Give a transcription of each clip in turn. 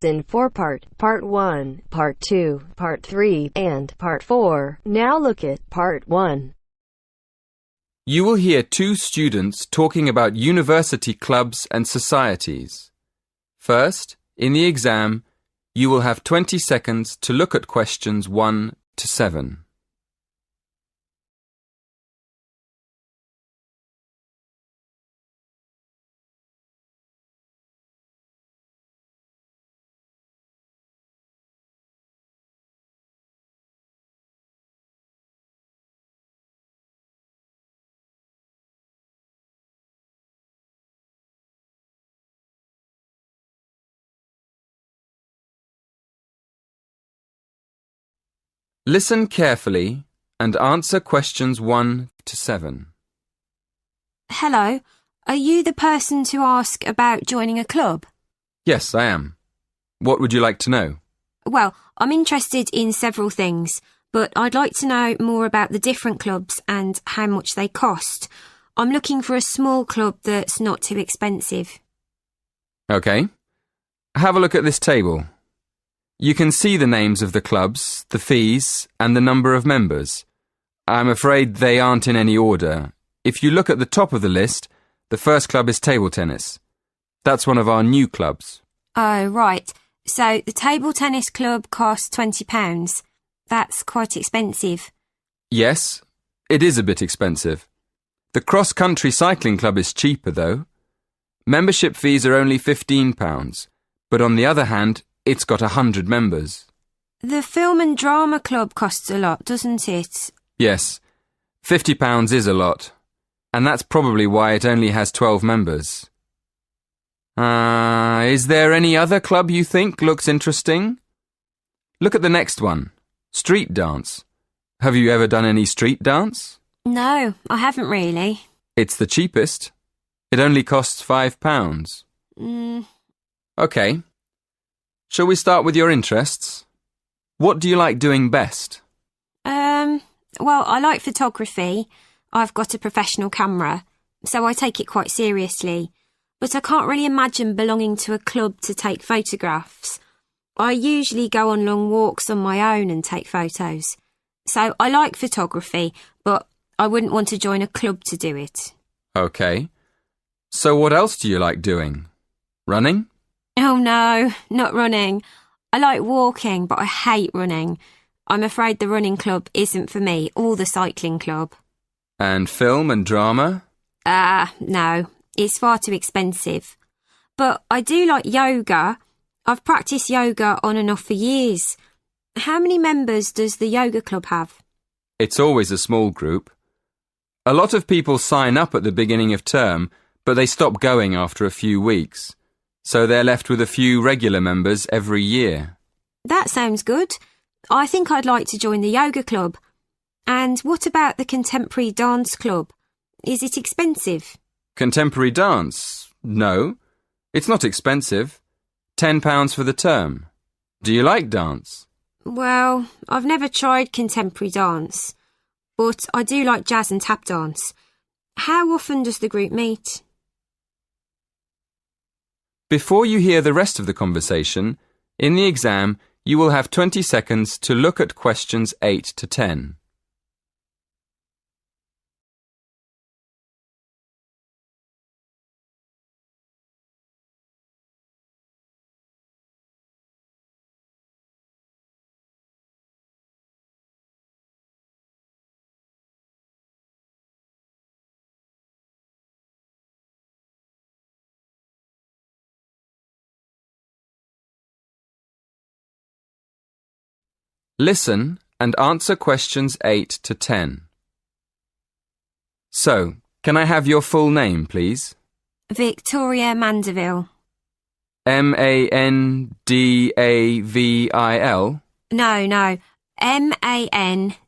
in 4-part, Part 1, Part 2, Part 3, and Part 4. Now look at Part 1. You will hear two students talking about university clubs and societies. First, in the exam, you will have 20 seconds to look at questions 1 to 7. Listen carefully and answer questions 1 to 7. Hello, are you the person to ask about joining a club? Yes, I am. What would you like to know? Well, I'm interested in several things, but I'd like to know more about the different clubs and how much they cost. I'm looking for a small club that's not too expensive. OK. Have a look at this table. You can see the names of the clubs, the fees, and the number of members. I'm afraid they aren't in any order. If you look at the top of the list, the first club is table tennis. That's one of our new clubs. Oh, right. So the table tennis club costs £20. That's quite expensive. Yes, it is a bit expensive. The cross-country cycling club is cheaper, though. Membership fees are only £15, but on the other hand, it's got 100 members. The film and drama club costs a lot, doesn't it? Yes, £50 is a lot, and that's probably why it only has 12 members. Is there any other club you think looks interesting? Look at the next one, street dance. Have you ever done any street dance? No, I haven't really. It's the cheapest. It only costs £5. OK. Shall we start with your interests? What do you like doing best? Well, I like photography. I've got a professional camera, so I take it quite seriously. But I can't really imagine belonging to a club to take photographs. I usually go on long walks on my own and take photos. So I like photography, but I wouldn't want to join a club to do it. OK. So what else do you like doing? Running? Oh no, not running. I like walking, but I hate running. I'm afraid the running club isn't for me, or the cycling club. And film and drama? No, it's far too expensive. But I do like yoga. I've practiced yoga on and off for years. How many members does the yoga club have? It's always a small group. A lot of people sign up at the beginning of term, but they stop going after a few weeks. So they're left with a few regular members every year. That sounds good. I think I'd like to join the yoga club. And what about the contemporary dance club? Is it expensive? Contemporary dance? No. It's not expensive. £10 for the term. Do you like dance? Well, I've never tried contemporary dance, but I do like jazz and tap dance. How often does the group meet? Before you hear the rest of the conversation, in the exam, you will have 20 seconds to look at questions 8 to 10. Listen and answer questions 8 to 10. So, can I have your full name, please? Victoria Mandeville. Mandavil? No. Mandeville.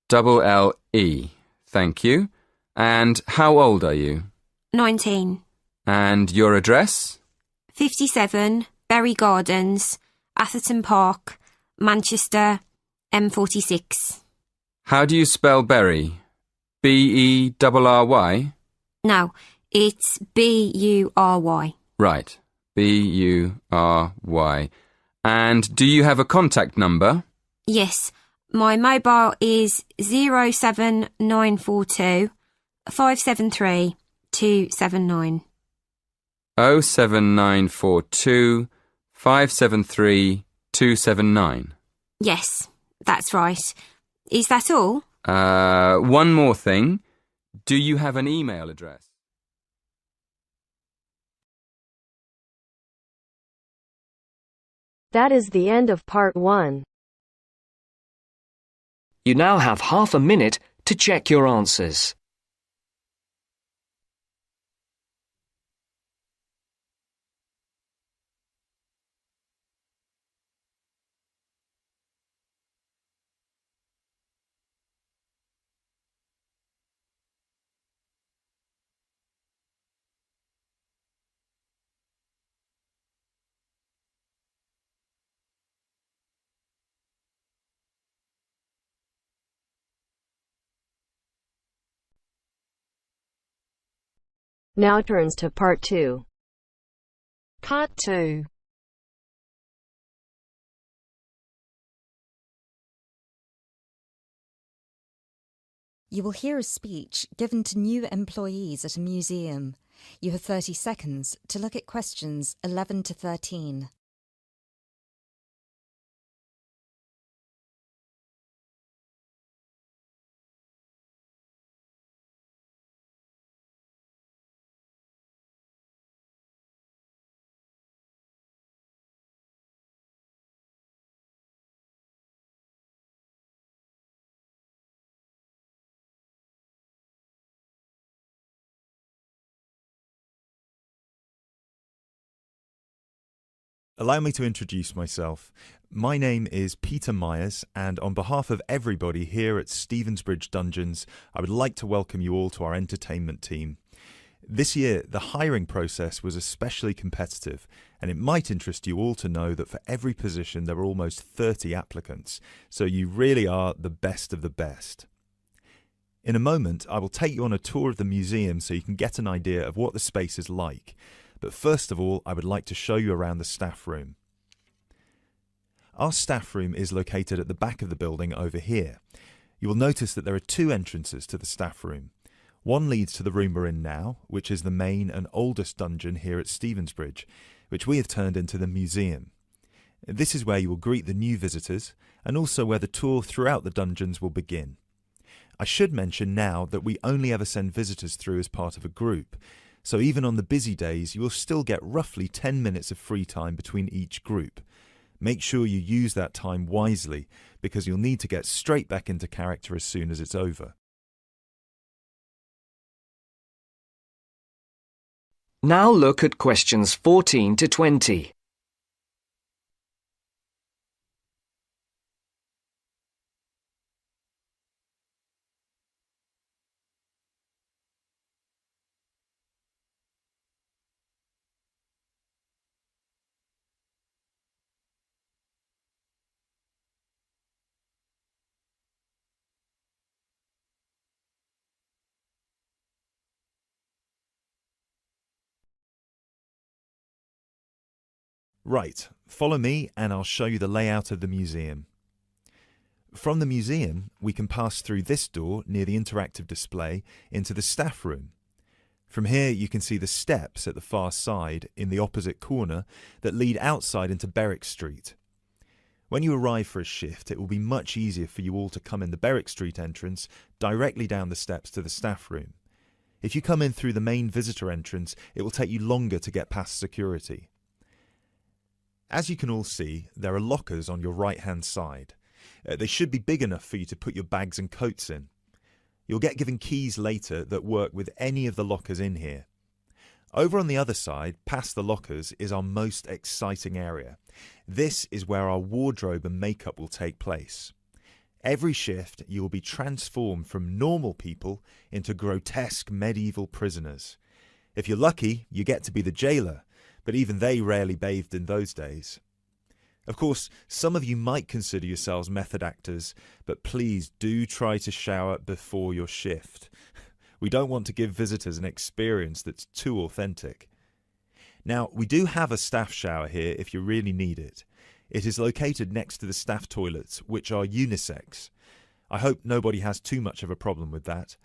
Double-L-E. Thank you. And how old are you? 19. And your address? 57, Bury Gardens, Atherton Park, Manchester, M46. How do you spell Bury? B-E-R-R-Y? No, It's B-U-R-Y. Right. B-U-R-Y. And do you have a contact number? Yes, my mobile is 07942 573 279. 07942 573 279. Yes, that's right. Is that all? One more thing. Do you have an email address? That is the end of part 1. You now have half a minute to check your answers. Now turns to part 2. Part 2. You will hear a speech given to new employees at a museum. You have 30 seconds to look at questions 11 to 13. Allow me to introduce myself. My name is Peter Myers, and on behalf of everybody here at Stevensbridge Dungeons, I would like to welcome you all to our entertainment team. This year, the hiring process was especially competitive, and it might interest you all to know that for every position there were almost 30 applicants, so you really are the best of the best. In a moment, I will take you on a tour of the museum so you can get an idea of what the space is like. But first of all, I would like to show you around the staff room. Our staff room is located at the back of the building over here. You will notice that there are two entrances to the staff room. One leads to the room we're in now, which is the main and oldest dungeon here at Stevensbridge, which we have turned into the museum. This is where you will greet the new visitors, and also where the tour throughout the dungeons will begin. I should mention now that we only ever send visitors through as part of a group, so even on the busy days you will still get roughly 10 minutes of free time between each group. Make sure you use that time wisely, because you'll need to get straight back into character as soon as it's over. Now look at questions 14 to 20. Right, follow me and I'll show you the layout of the museum. From the museum, we can pass through this door near the interactive display into the staff room. From here you can see the steps at the far side in the opposite corner that lead outside into Berwick Street. When you arrive for a shift, it will be much easier for you all to come in the Berwick Street entrance directly down the steps to the staff room. If you come in through the main visitor entrance, it will take you longer to get past security. As you can all see, there are lockers on your right-hand side. They should be big enough for you to put your bags and coats in. You'll get given keys later that work with any of the lockers in here. Over on the other side, past the lockers, is our most exciting area. This is where our wardrobe and makeup will take place. Every shift, you will be transformed from normal people into grotesque medieval prisoners. If you're lucky, you get to be the jailer, but even they rarely bathed in those days. Of course, some of you might consider yourselves method actors, but please do try to shower before your shift. We don't want to give visitors an experience that's too authentic. Now, we do have a staff shower here if you really need it. It is located next to the staff toilets, which are unisex. I hope nobody has too much of a problem with that.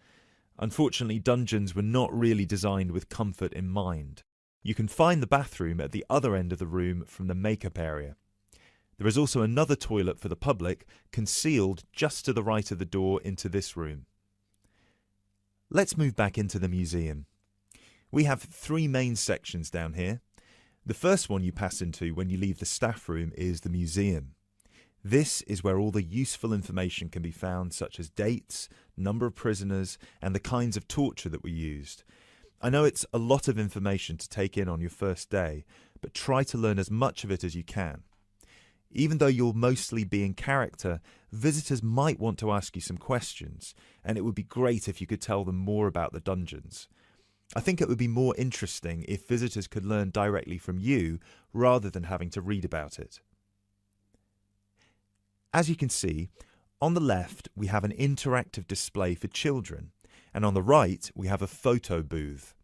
Unfortunately, dungeons were not really designed with comfort in mind. You can find the bathroom at the other end of the room from the makeup area. There is also another toilet for the public, concealed just to the right of the door into this room. Let's move back into the museum. We have 3 main sections down here. The first one you pass into when you leave the staff room is the museum. This is where all the useful information can be found, such as dates, number of prisoners, and the kinds of torture that were used. I know it's a lot of information to take in on your first day, but try to learn as much of it as you can. Even though you'll mostly be in character, visitors might want to ask you some questions, and it would be great if you could tell them more about the dungeons. I think it would be more interesting if visitors could learn directly from you rather than having to read about it. As you can see, on the left we have an interactive display for children, and on the right we have a photo booth.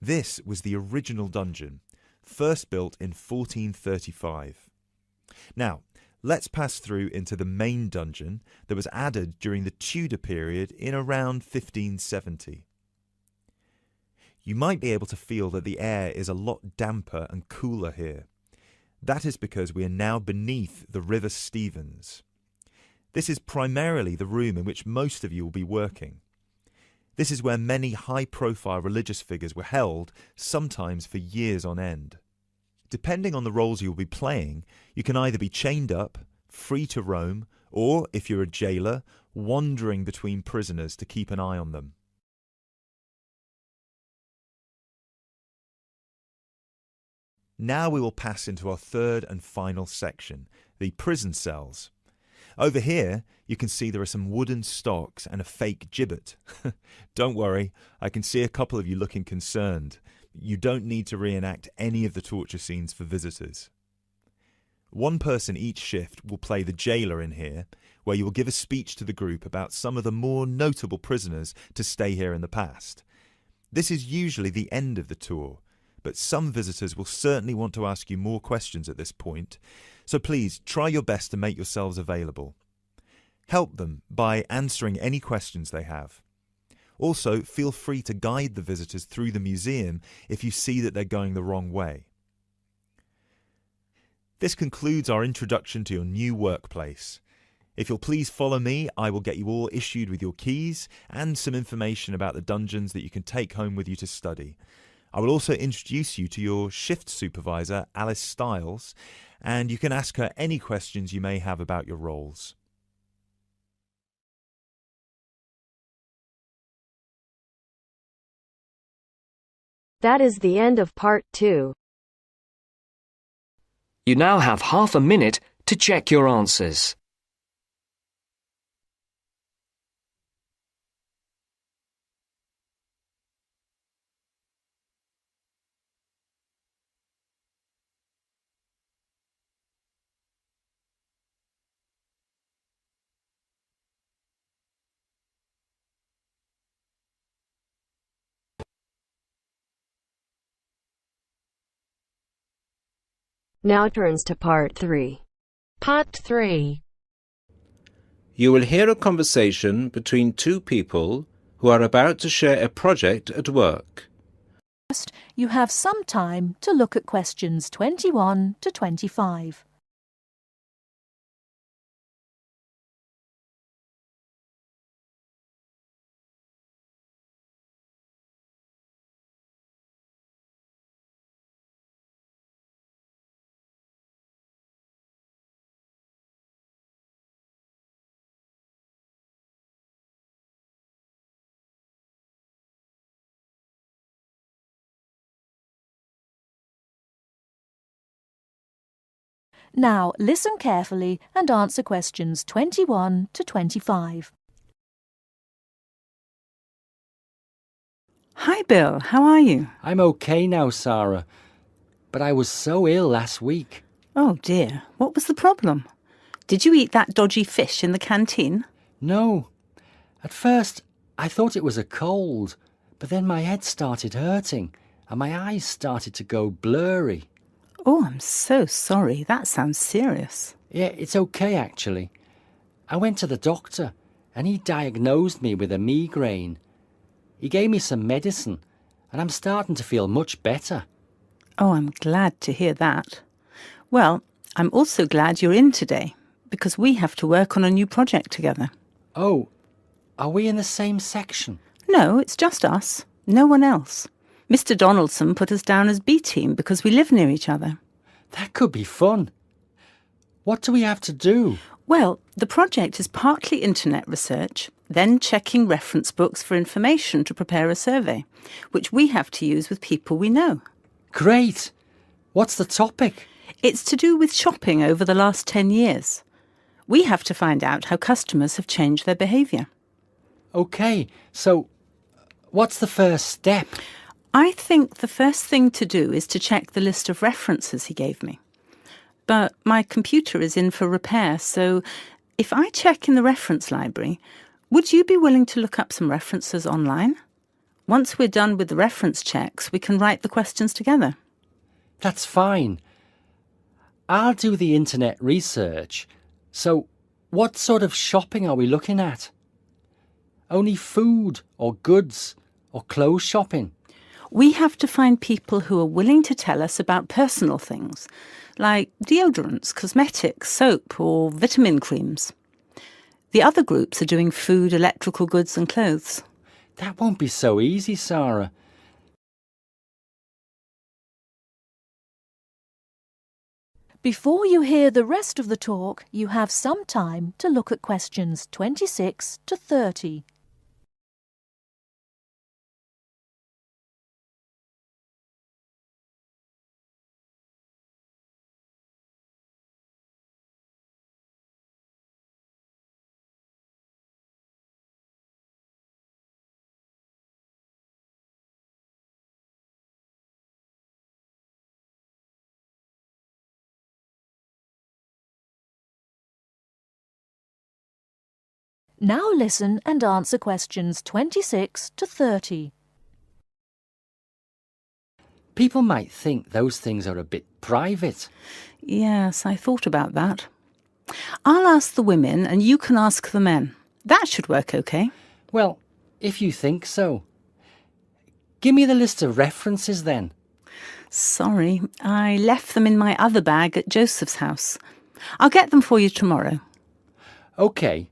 This was the original dungeon, first built in 1435. Now, let's pass through into the main dungeon that was added during the Tudor period in around 1570. You might be able to feel that the air is a lot damper and cooler here. That is because we are now beneath the River Stevens. This is primarily the room in which most of you will be working. This is where many high-profile religious figures were held, sometimes for years on end. Depending on the roles you'll be playing, you can either be chained up, free to roam, or, if you're a jailer, wandering between prisoners to keep an eye on them. Now we will pass into our third and final section, the prison cells. Over here, you can see there are some wooden stocks and a fake gibbet. Don't worry, I can see a couple of you looking concerned. You don't need to reenact any of the torture scenes for visitors. One person each shift will play the jailer in here, where you will give a speech to the group about some of the more notable prisoners to stay here in the past. This is usually the end of the tour, but some visitors will certainly want to ask you more questions at this point, so please try your best to make yourselves available. Help them by answering any questions they have. Also, feel free to guide the visitors through the museum if you see that they're going the wrong way. This concludes our introduction to your new workplace. If you'll please follow me, I will get you all issued with your keys and some information about the dungeons that you can take home with you to study. I will also introduce you to your shift supervisor, Alice Stiles, and you can ask her any questions you may have about your roles. That is the end of part 2. You now have half a minute to check your answers. Now turns to part 3. Part 3. You will hear a conversation between 2 people who are about to share a project at work. First, you have some time to look at questions 21 to 25. Now listen carefully and answer questions 21 to 25. Hi Bill, how are you? I'm okay now, Sarah, but I was so ill last week. Oh dear, what was the problem? Did you eat that dodgy fish in the canteen? No. At first, I thought it was a cold, but then my head started hurting and my eyes started to go blurry. Oh, I'm so sorry. That sounds serious. Yeah, it's okay actually. I went to the doctor and he diagnosed me with a migraine. He gave me some medicine and I'm starting to feel much better. Oh, I'm glad to hear that. Well, I'm also glad you're in today, because we have to work on a new project together. Oh, are we in the same section? No, it's just us. No one else. Mr. Donaldson put us down as B team because we live near each other. That could be fun. What do we have to do? Well, the project is partly internet research, then checking reference books for information to prepare a survey, which we have to use with people we know. Great! What's the topic? It's to do with shopping over the last 10 years. We have to find out how customers have changed their behaviour. OK, so what's the first step? I think the first thing to do is to check the list of references he gave me. But my computer is in for repair, so if I check in the reference library, would you be willing to look up some references online? Once we're done with the reference checks, we can write the questions together. That's fine. I'll do the internet research. So, what sort of shopping are we looking at? Only food or goods or clothes shopping? We have to find people who are willing to tell us about personal things, like deodorants, cosmetics, soap or vitamin creams. The other groups are doing food, electrical goods and clothes. That won't be so easy, Sarah. Before you hear the rest of the talk, you have some time to look at questions 26 to 30. Now listen and answer questions 26 to 30. People might think those things are a bit private. Yes, I thought about that. I'll ask the women and you can ask the men. That should work okay. Well, if you think so. Give me the list of references then. Sorry, I left them in my other bag at Joseph's house. I'll get them for you tomorrow. OK.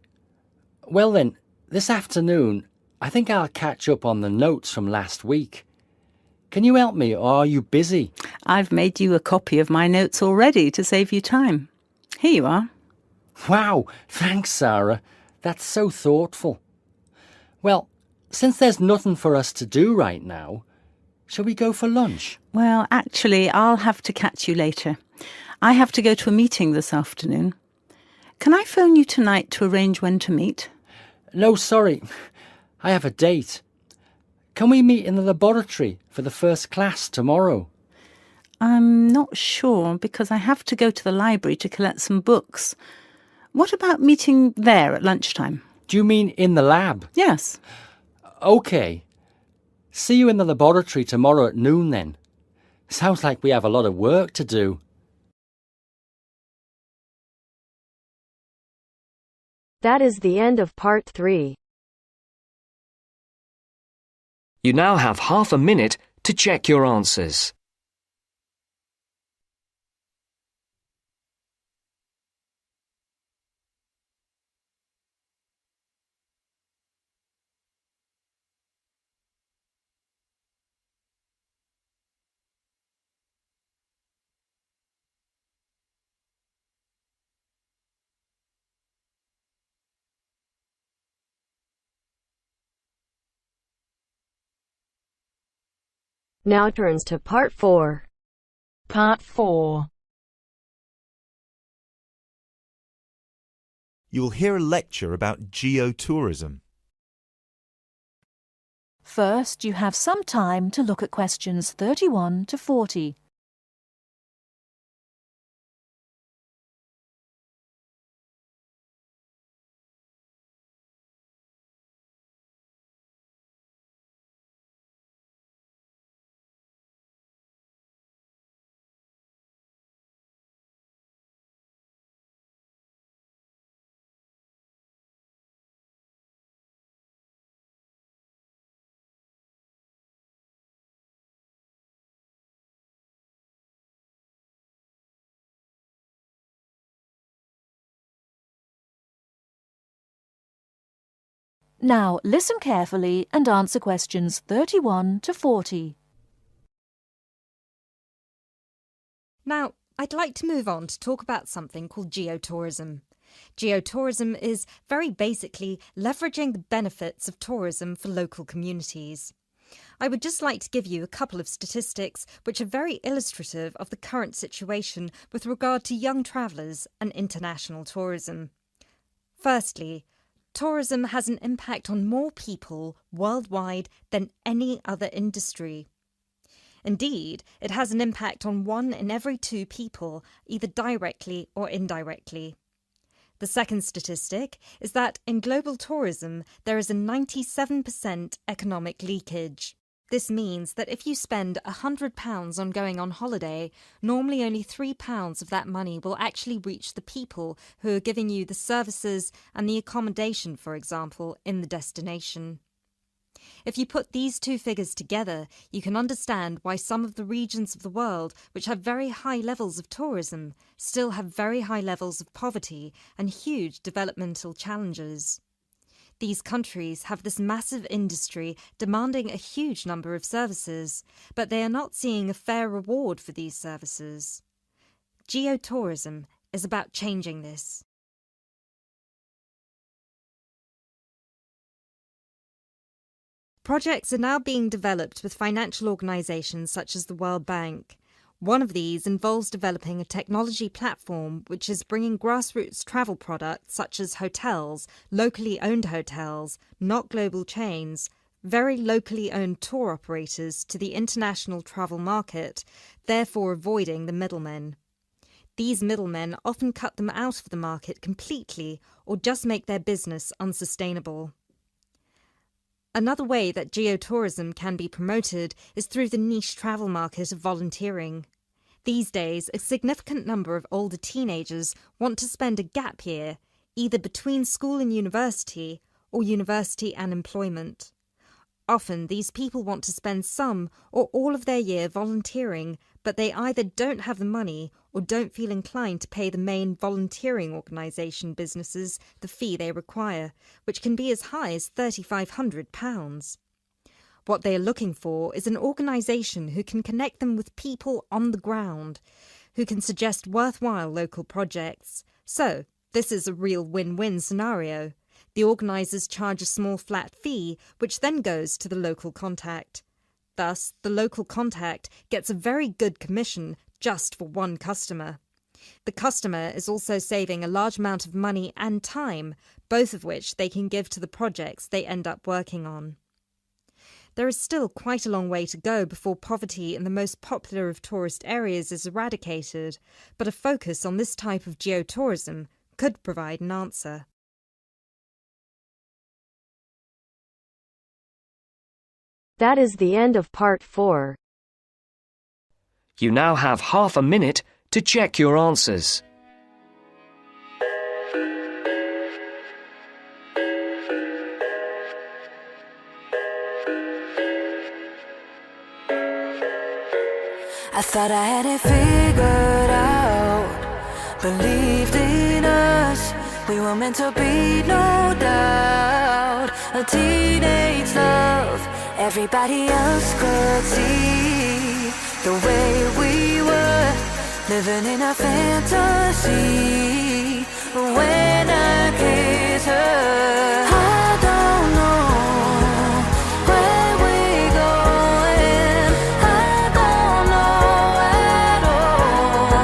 Well then, this afternoon, I think I'll catch up on the notes from last week. Can you help me, or are you busy? I've made you a copy of my notes already to save you time. Here you are. Wow, thanks, Sarah. That's so thoughtful. Well, since there's nothing for us to do right now, shall we go for lunch? Well, actually, I'll have to catch you later. I have to go to a meeting this afternoon. Can I phone you tonight to arrange when to meet? No, sorry. I have a date. Can we meet in the laboratory for the first class tomorrow? I'm not sure because I have to go to the library to collect some books. What about meeting there at lunchtime? Do you mean in the lab? Yes. OK. See you in the laboratory tomorrow at noon then. Sounds like we have a lot of work to do. That is the end of part 3. You now have half a minute to check your answers. Now turns to part 4. Part 4. You will hear a lecture about geotourism. First, you have some time to look at questions 31 to 40. Now listen carefully and answer questions 31 to 40. Now, I'd like to move on to talk about something called geotourism. Geotourism is very basically leveraging the benefits of tourism for local communities. I would just like to give you a couple of statistics which are very illustrative of the current situation with regard to young travellers and international tourism. Firstly, tourism has an impact on more people worldwide than any other industry. Indeed, it has an impact on 1 in every 2 people, either directly or indirectly. The second statistic is that in global tourism, there is a 97% economic leakage. This means that if you spend £100 on going on holiday, normally only £3 of that money will actually reach the people who are giving you the services and the accommodation, for example, in the destination. If you put these 2 figures together, you can understand why some of the regions of the world which have very high levels of tourism still have very high levels of poverty and huge developmental challenges. These countries have this massive industry demanding a huge number of services, but they are not seeing a fair reward for these services. Geotourism is about changing this. Projects are now being developed with financial organisations such as the World Bank. One of these involves developing a technology platform which is bringing grassroots travel products such as hotels, locally owned hotels, not global chains, very locally owned tour operators to the international travel market, therefore avoiding the middlemen. These middlemen often cut them out of the market completely or just make their business unsustainable. Another way that geotourism can be promoted is through the niche travel market of volunteering. These days, a significant number of older teenagers want to spend a gap year, either between school and university, or university and employment. Often, these people want to spend some or all of their year volunteering, but they either don't have the money or don't feel inclined to pay the main volunteering organisation businesses the fee they require, which can be as high as £3,500. What they are looking for is an organisation who can connect them with people on the ground, who can suggest worthwhile local projects. So, this is a real win-win scenario. The organisers charge a small flat fee, which then goes to the local contact. Thus, the local contact gets a very good commission just for one customer. The customer is also saving a large amount of money and time, both of which they can give to the projects they end up working on. There is still quite a long way to go before poverty in the most popular of tourist areas is eradicated, but a focus on this type of geotourism could provide an answer. That is the end of part 4. You now have half a minute to check your answers. I thought I had it figured out, believed in us, we were meant to be, no doubt. A teenage love, everybody else could see the way we were, living in a fantasy. But when I kiss her, I don't know where we're going, I don't know at all.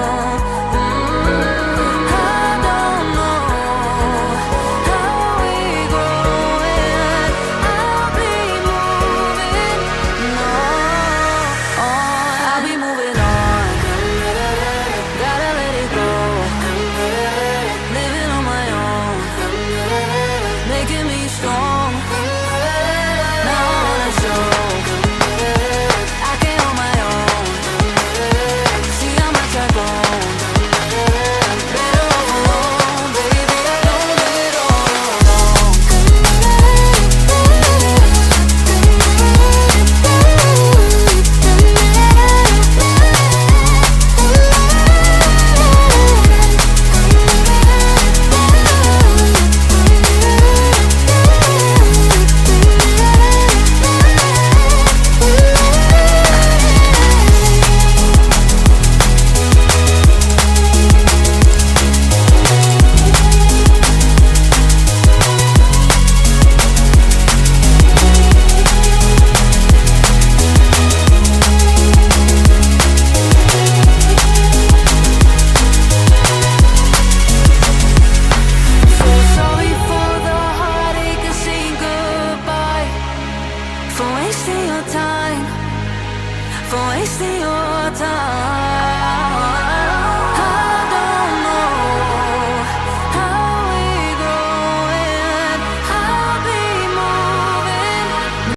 I don't know how we're going, I'll be moving on. I'll be moving on, gotta let it go, living on my own, making me strong. for wasting your time.